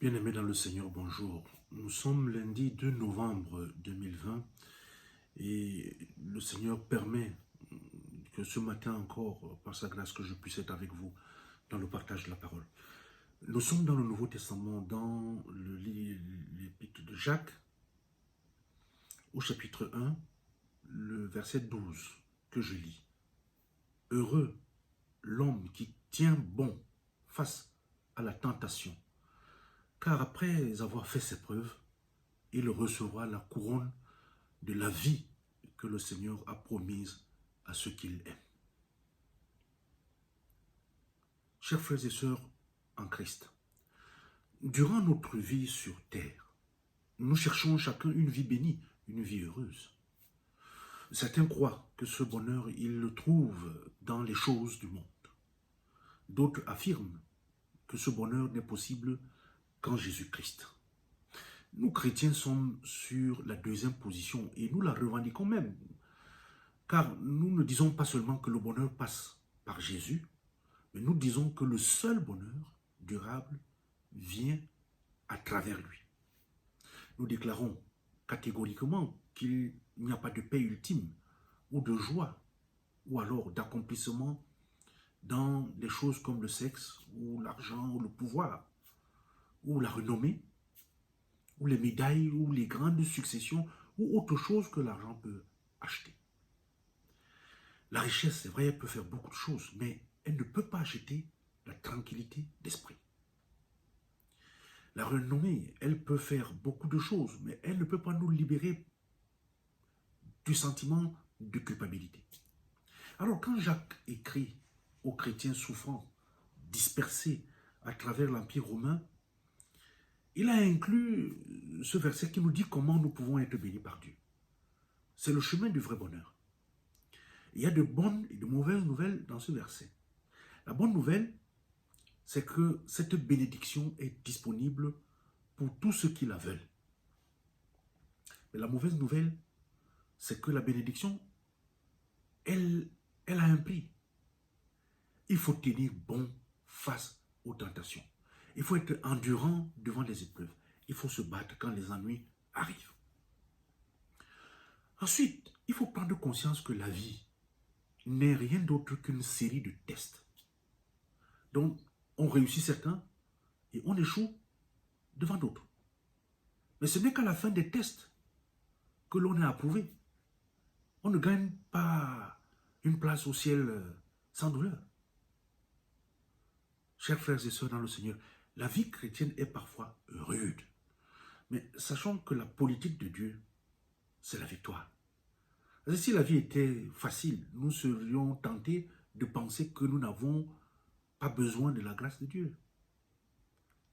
Bien-aimés dans le Seigneur, bonjour. Nous sommes lundi 2 novembre 2020 et le Seigneur permet que ce matin encore, par sa grâce, que je puisse être avec vous dans le partage de la parole. Nous sommes dans le Nouveau Testament, dans l'épître de Jacques, au chapitre 1, le verset 12, que je lis. Heureux l'homme qui tient bon face à la tentation, car après avoir fait ses preuves, il recevra la couronne de la vie que le Seigneur a promise à ceux qu'il aime. Chers frères et sœurs en Christ, durant notre vie sur terre, nous cherchons chacun une vie bénie, une vie heureuse. Certains croient que ce bonheur, ils le trouvent dans les choses du monde. D'autres affirment que ce bonheur n'est possible qu'en Jésus-Christ. Nous, chrétiens, sommes sur la deuxième position et nous la revendiquons même. Car nous ne disons pas seulement que le bonheur passe par Jésus, mais nous disons que le seul bonheur durable vient à travers lui. Nous déclarons catégoriquement qu'il n'y a pas de paix ultime ou de joie ou alors d'accomplissement dans des choses comme le sexe ou l'argent ou le pouvoir ou la renommée ou les médailles ou les grandes successions ou autre chose que l'argent peut acheter. La richesse, c'est vrai, elle peut faire beaucoup de choses, mais elle ne peut pas acheter la tranquillité d'esprit. La renommée, elle peut faire beaucoup de choses, mais elle ne peut pas nous libérer du sentiment de culpabilité. Alors quand Jacques écrit aux chrétiens souffrants, dispersés à travers l'Empire romain, il a inclus ce verset qui nous dit comment nous pouvons être bénis par Dieu. C'est le chemin du vrai bonheur. Il y a de bonnes et de mauvaises nouvelles dans ce verset. La bonne nouvelle, c'est que cette bénédiction est disponible pour tous ceux qui la veulent. Mais la mauvaise nouvelle, c'est que la bénédiction, elle a un prix. Il faut tenir bon face aux tentations. Il faut être endurant devant les épreuves. Il faut se battre quand les ennuis arrivent. Ensuite, il faut prendre conscience que la vie n'est rien d'autre qu'une série de tests. Donc, on réussit certains et on échoue devant d'autres. Mais ce n'est qu'à la fin des tests que l'on est approuvé. On ne gagne pas une place au ciel sans douleur. Chers frères et sœurs dans le Seigneur, la vie chrétienne est parfois rude. Mais sachons que la politique de Dieu, c'est la victoire. Si la vie était facile, nous serions tentés de penser que nous n'avons pas besoin de la grâce de Dieu.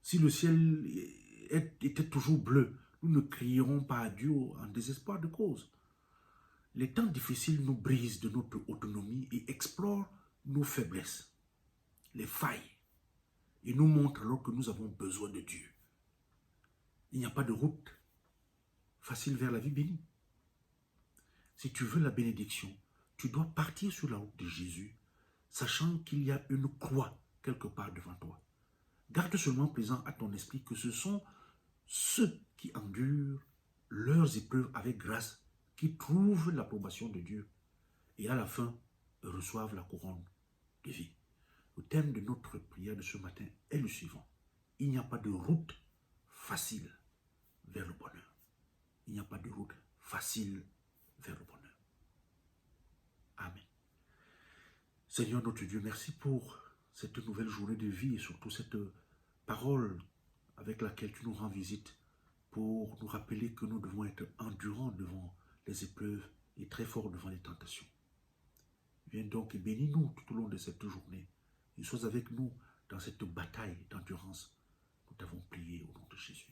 Si le ciel était toujours bleu, nous ne crierons pas à Dieu en désespoir de cause. Les temps difficiles nous brisent de notre autonomie et explorent nos faiblesses, les failles, et nous montrent alors que nous avons besoin de Dieu. Il n'y a pas de route facile vers la vie bénie. Si tu veux la bénédiction, tu dois partir sur la route de Jésus, sachant qu'il y a une croix quelque part devant toi. Garde seulement présent à ton esprit que ce sont ceux qui endurent leurs épreuves avec grâce, qui trouvent l'approbation de Dieu et à la fin reçoivent la couronne de vie. Le thème de notre prière de ce matin est le suivant. Il n'y a pas de route facile vers le bonheur. Il n'y a pas de route facile vers le bonheur. Amen. Seigneur notre Dieu, merci pour cette nouvelle journée de vie et surtout cette parole avec laquelle tu nous rends visite pour nous rappeler que nous devons être endurants devant les épreuves et très forts devant les tentations. Viens donc et bénis-nous tout au long de cette journée et sois avec nous dans cette bataille d'endurance. Nous t'avons prié au nom de Jésus.